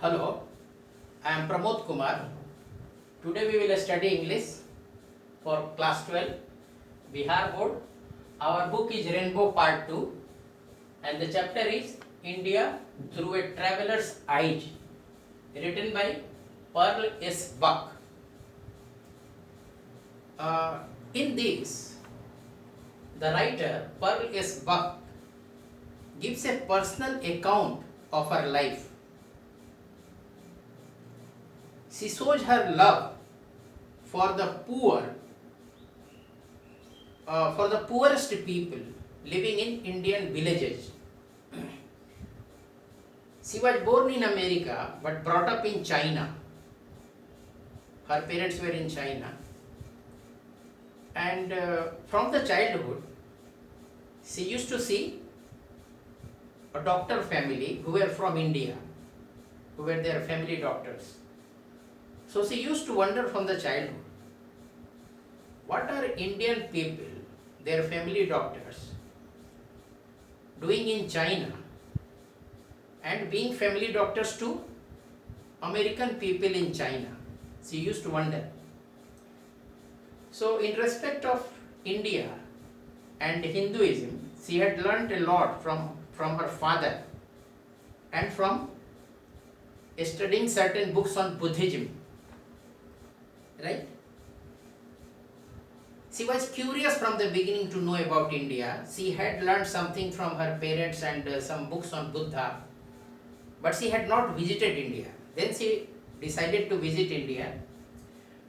Hello, I am Pramod Kumar. Today we will study English for class 12 Bihar board. Our book is Rainbow Part 2 and the chapter is India through a traveler's eyes, written by Pearl S. Buck. In this, the writer Pearl S. Buck gives a personal account of her life. She shows her love for the poorest people living in Indian villages. She was born in America but brought up in China. Her parents were in China. And from the childhood, she used to see a doctor family who were from India, who were their family doctors. So she used to wonder from the childhood, what are Indian people, their family doctors, doing in China and being family doctors to American people in China? She used to wonder. So in respect of India and Hinduism, she had learnt a lot from her father and from studying certain books on Buddhism. Right? She was curious from the beginning to know about India. She had learned something from her parents and some books on Buddha, but she had not visited India. Then she decided to visit India.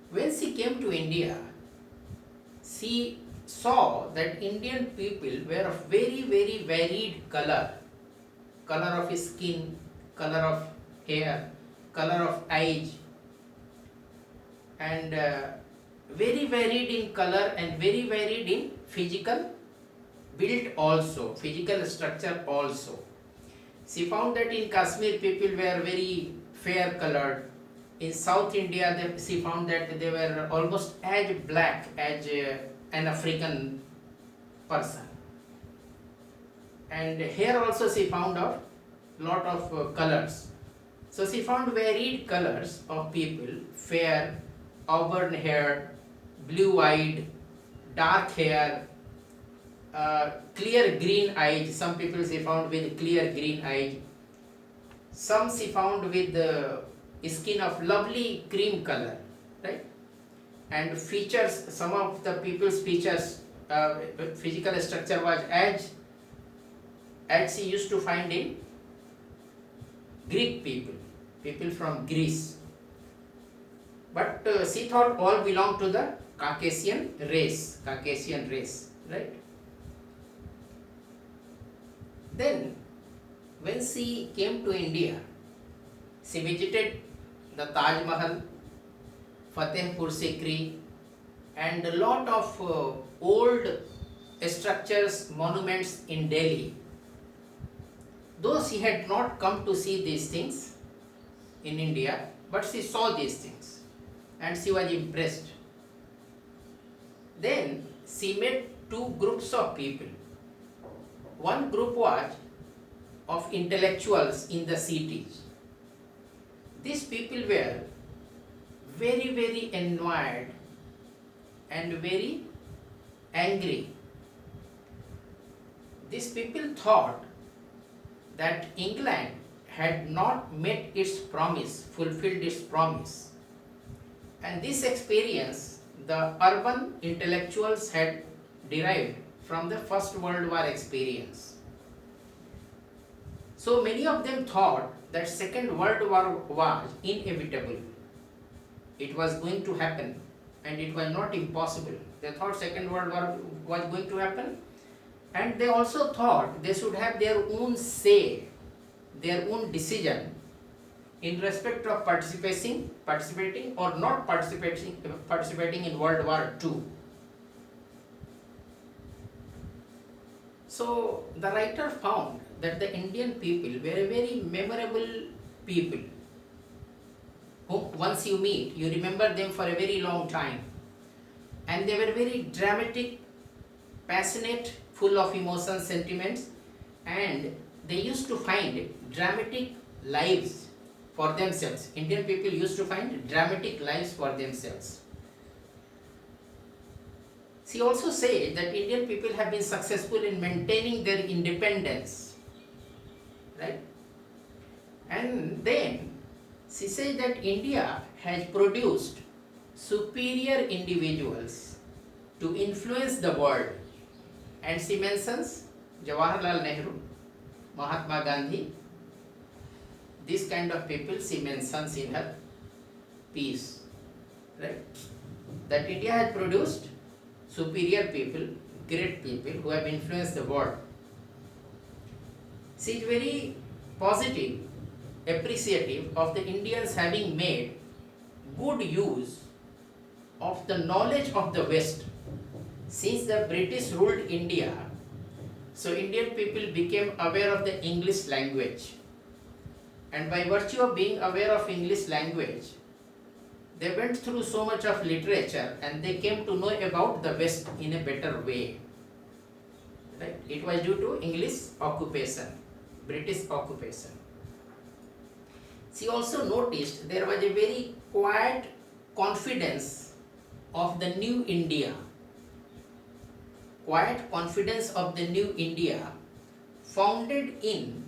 When she came to India, she saw that Indian people were of very, very varied color of skin, color of hair, color of eyes, and very varied in color and very varied in physical build also, physical structure also. She found that in Kashmir people were very fair colored. In South India she found that they were almost as black as an African person. And here also she found a lot of colors. So she found varied colors of people, fair, auburn hair, blue eyed, dark hair, clear green eyes. Some people she found with clear green eyes. Some she found with the skin of lovely cream color, right? And features, some of the people's features, physical structure was as she used to find in Greek people from Greece. But she thought all belonged to the Caucasian race, right? Then, when she came to India, she visited the Taj Mahal, Fatehpur Sikri, and a lot of old structures, monuments in Delhi. Though she had not come to see these things in India, but she saw these things and she was impressed. Then she met two groups of people. One group was of intellectuals in the cities. These people were very, very annoyed and very angry. These people thought that England had not met its promise, fulfilled its promise. And this experience the urban intellectuals had derived from the First World War experience. So many of them thought that Second World War was inevitable. It was going to happen and it was not impossible. They thought Second World War was going to happen, and they also thought they should have their own say, their own decision in respect of participating or not participating in World War II. So the writer found that the Indian people were a very memorable people whom once you meet, you remember them for a very long time. And they were very dramatic, passionate, full of emotions, sentiments, and they used to find dramatic lives for themselves. Indian people used to find dramatic lives for themselves. She also said that Indian people have been successful in maintaining their independence, right? And then she said that India has produced superior individuals to influence the world, and she mentions Jawaharlal Nehru, Mahatma Gandhi. This kind of people she mentions in her piece, right? That India has produced superior people, great people who have influenced the world. She is very positive, appreciative of the Indians having made good use of the knowledge of the West. Since the British ruled India, so Indian people became aware of the English language. And by virtue of being aware of English language, they went through so much of literature and they came to know about the West in a better way. Right? It was due to English occupation, British occupation. She also noticed there was a very quiet confidence of the new India. Quiet confidence of the new India founded in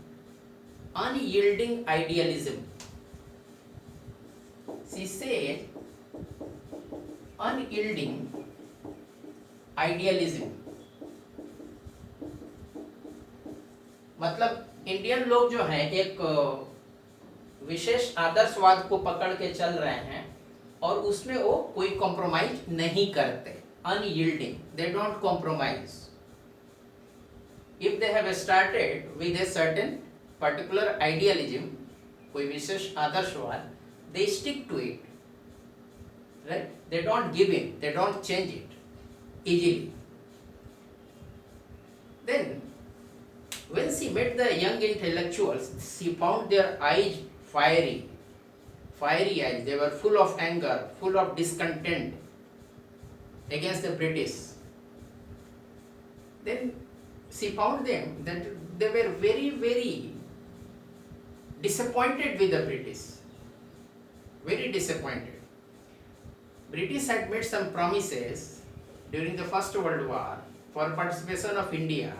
unyielding idealism. She said unyielding idealism. मतलब Indian लोग जो हैं एक विशेष आदर्शवाद को पकड़ के चल रहे हैं और उसमें वो कोई कॉम्प्रोमाइज नहीं करते. Unyielding, they don't compromise. If they have started with a certain particular idealism, कोई विशेष आदर्शवाद, they stick to it, right? They don't give in, they don't change it easily. Then when she met the young intellectuals, she found their eyes fiery eyes. They were full of anger, full of discontent against the British. Then she found them that they were very, very disappointed with the British. Very disappointed. British had made some promises during the First World War for participation of India,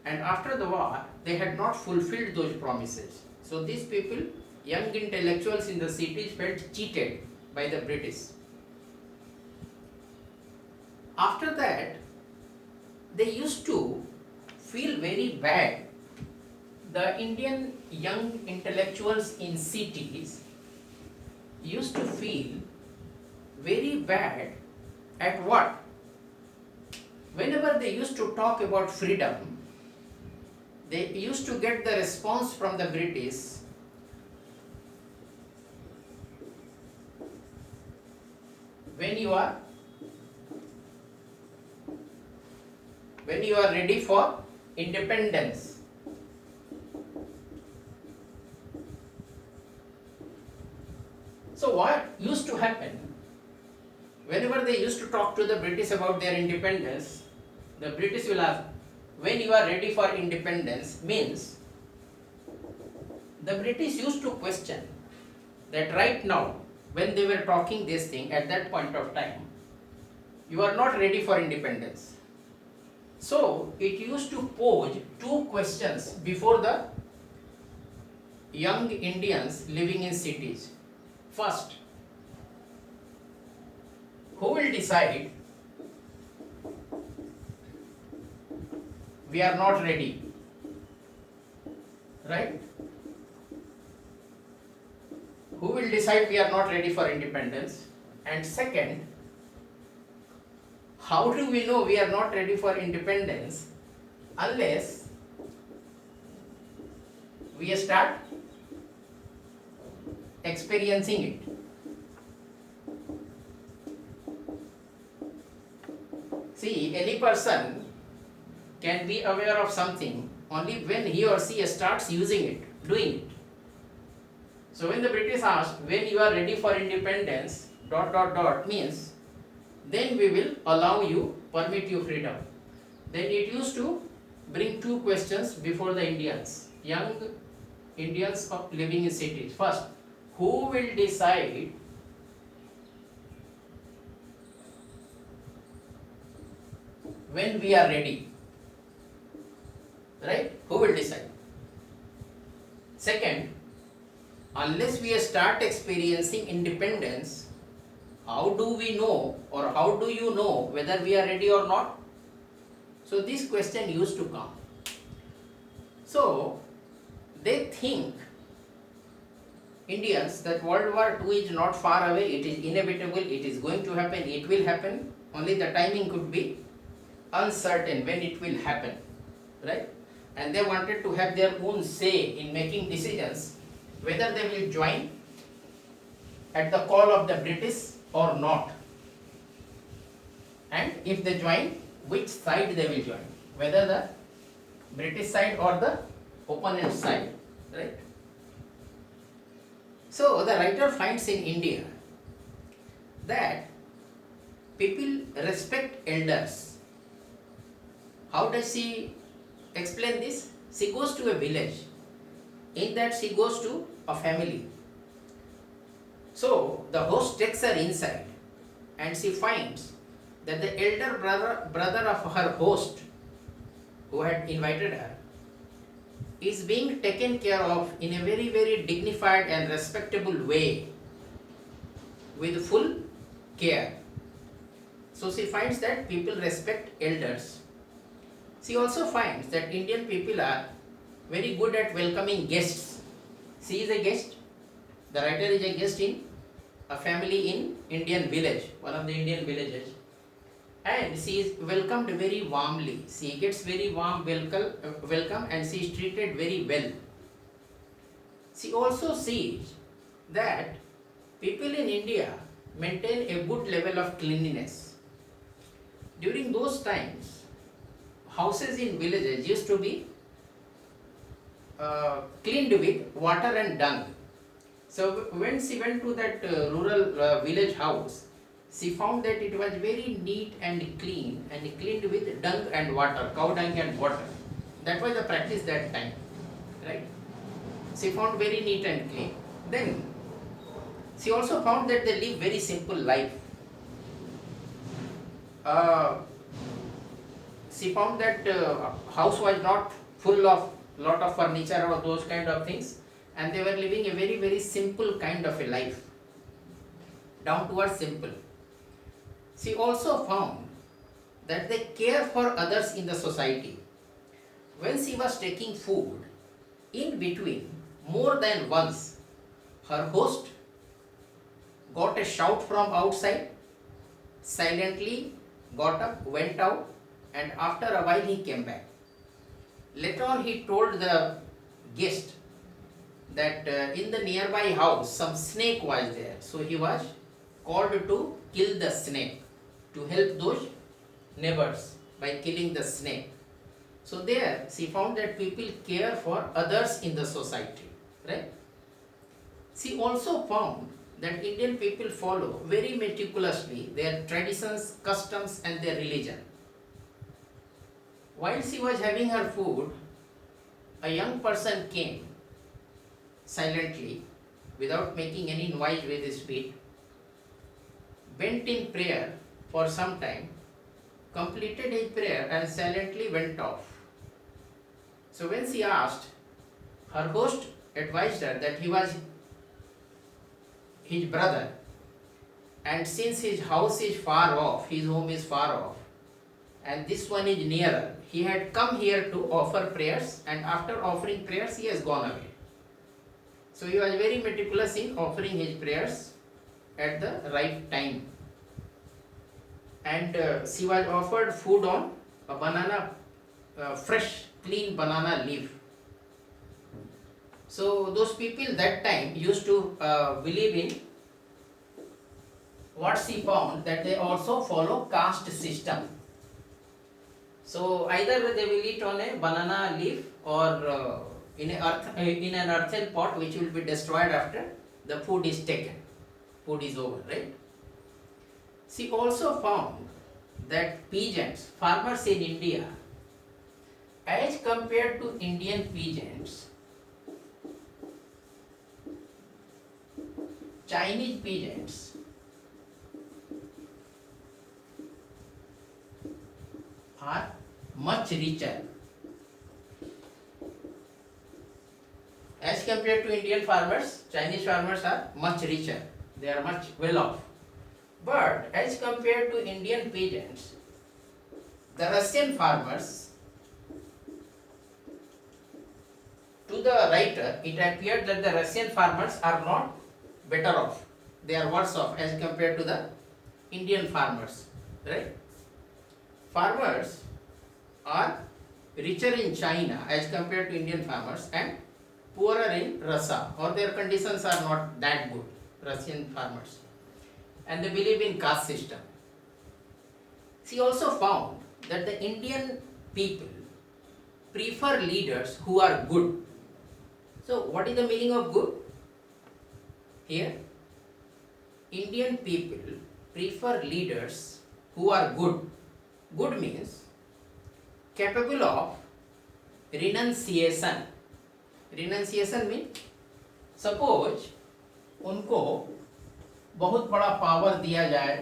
and after the war they had not fulfilled those promises. So these people, young intellectuals in the cities, felt cheated by the British. After that, they used to feel very bad. The Indian young intellectuals in cities used to feel very bad at what? Whenever they used to talk about freedom, they used to get the response from the British, when you are ready for independence. So what used to happen, whenever they used to talk to the British about their independence, the British will ask, when you are ready for independence, means the British used to question that right now, when they were talking this thing at that point of time, you are not ready for independence. So it used to pose two questions before the young Indians living in cities. First, who will decide we are not ready? Right? Who will decide we are not ready for independence? And second, how do we know we are not ready for independence unless we start experiencing it? See, any person can be aware of something only when he or she starts using it, doing it. So when the British asked, when you are ready for independence, ... means, then we will allow you, permit you freedom. Then it used to bring two questions before the Indians, young Indians living in cities. First, who will decide when we are ready? Right? Who will decide? Second, unless we start experiencing independence, how do we know, or how do you know whether we are ready or not? So this question used to come. So they think, Indians, that World War II is not far away, it is inevitable, it is going to happen, it will happen, only the timing could be uncertain when it will happen, right? And they wanted to have their own say in making decisions whether they will join at the call of the British or not. And if they join, which side they will join, whether the British side or the opponent side, right? So the writer finds in India that people respect elders. How does she explain this? She goes to a village. In that she goes to a family. So the host takes her inside and she finds that the elder brother of her host, who had invited her, is being taken care of in a very, very dignified and respectable way, with full care. So she finds that people respect elders. She also finds that Indian people are very good at welcoming guests. She is a guest. The writer is a guest in a family in Indian village, one of the Indian villages. And she is welcomed very warmly. She gets very warm welcome and she is treated very well. She also sees that people in India maintain a good level of cleanliness. During those times, houses in villages used to be cleaned with water and dung. So when she went to that rural village house, she found that it was very neat and clean and cleaned with dung and water, cow dung and water. That was the practice that time, right? She found very neat and clean. Then she also found that they live very simple life. She found that house was not full of lot of furniture or those kind of things, and they were living a very, very simple kind of a life, down to earth, simple. She also found that they care for others in the society. When she was taking food, in between, more than once, her host got a shout from outside, silently got up, went out, and after a while he came back. Later on he told the guest that in the nearby house some snake was there. So he was called to kill the snake, to help those neighbors by killing the snake. So there she found that people care for others in the society, right? She also found that Indian people follow very meticulously their traditions, customs and their religion. While she was having her food, a young person came silently, without making any noise with his feet, bent in prayer for some time, completed his prayer and silently went off. So when she asked, her host advised her that he was his brother, and since his house is far off, his home is far off, and this one is nearer, he had come here to offer prayers, and after offering prayers he has gone away. So he was very meticulous in offering his prayers at the right time. And she was offered food on a banana, fresh, clean banana leaf. So those people that time used to believe in what she found, that they also follow caste system. So either they will eat on a banana leaf or in an earthen pot which will be destroyed after the food is taken. Food is over, right? She also found that peasants, farmers in India, as compared to Indian peasants, Chinese peasants are much richer as compared to Indian farmers. Chinese farmers are much richer, they are much well off. But as compared to Indian peasants, the Russian farmers, to the writer, it appeared that the Russian farmers are not better off, they are worse off as compared to the Indian farmers, right? Farmers are richer in China as compared to Indian farmers and poorer in Russia, or their conditions are not that good, Russian farmers. And they believe in caste system. She also found that the Indian people prefer leaders who are good. So what is the meaning of good? Here, Indian people prefer leaders who are good. Good means capable of renunciation. Renunciation means, suppose उनको बहुत बड़ा power दिया जाए,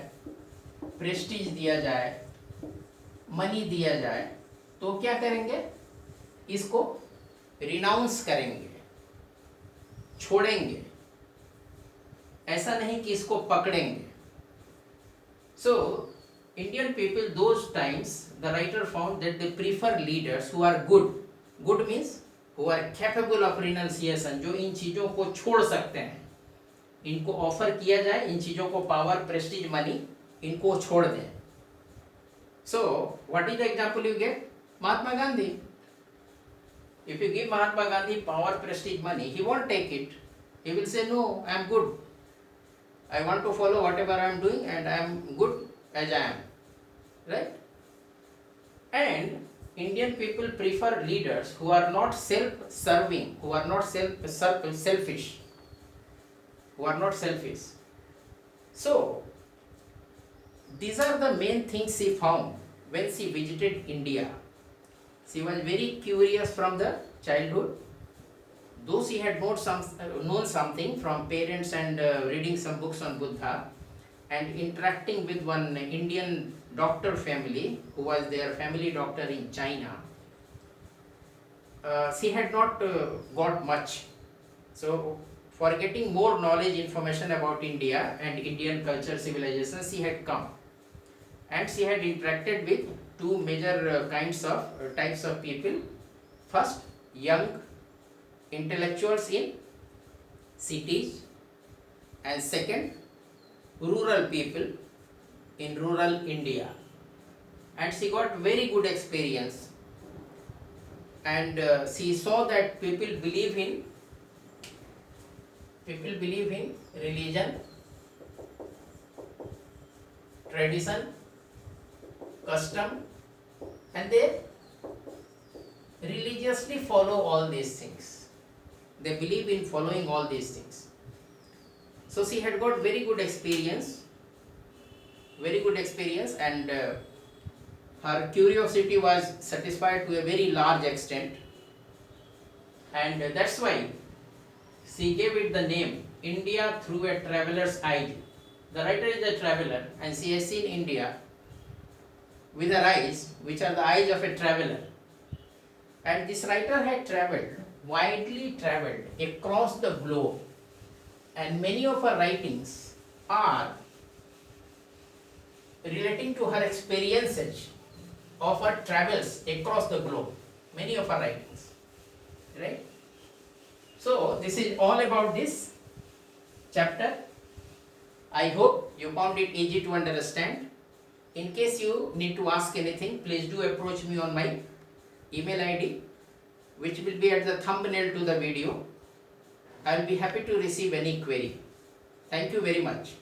Prestige दिया जाए, money दिया जाए, तो क्या करेंगे? इसको रिनाउंस करेंगे, छोड़ेंगे, ऐसा नहीं कि इसको पकड़ेंगे. So Indian people those times, the writer found that they prefer leaders who are good. Good means who are capable of renunciation, जो इन चीजों को छोड़ सकते हैं. इनको ऑफर किया जाए, इन चीजों को पावर, प्रेस्टीज, मनी, इनको छोड़ दें. So what is the example you get? Mahatma Gandhi. If you give Mahatma Gandhi power, Prestige, money, he won't take it. He will say, no, I am good, I want to follow whatever I am doing and I am good as I am, right? And Indian people prefer leaders who are not self-serving, who are not selfish, who are not selfish. So these are the main things she found when she visited India. She was very curious from the childhood. Though she had known something from parents and reading some books on Buddha and interacting with one Indian doctor family who was their family doctor in China, she had not got much. So for getting more knowledge, information about India and Indian culture, civilization, she had come. And she had interacted with two major types of people. First, young intellectuals in cities, and second, rural people in rural India. And she got very good experience, and she saw that people believe in religion, tradition, custom, and they religiously follow all these things. They believe in following all these things. So she had got very good experience, and her curiosity was satisfied to a very large extent, and that's why she gave it the name India through a traveler's eye. The writer is a traveler and she has seen India with her eyes, which are the eyes of a traveler. And this writer had widely traveled across the globe, and many of her writings are relating to her experiences of her travels across the globe. Many of her writings, right? So this is all about this chapter. I hope you found it easy to understand. In case you need to ask anything, please do approach me on my email ID, which will be at the thumbnail to the video. I will be happy to receive any query. Thank you very much.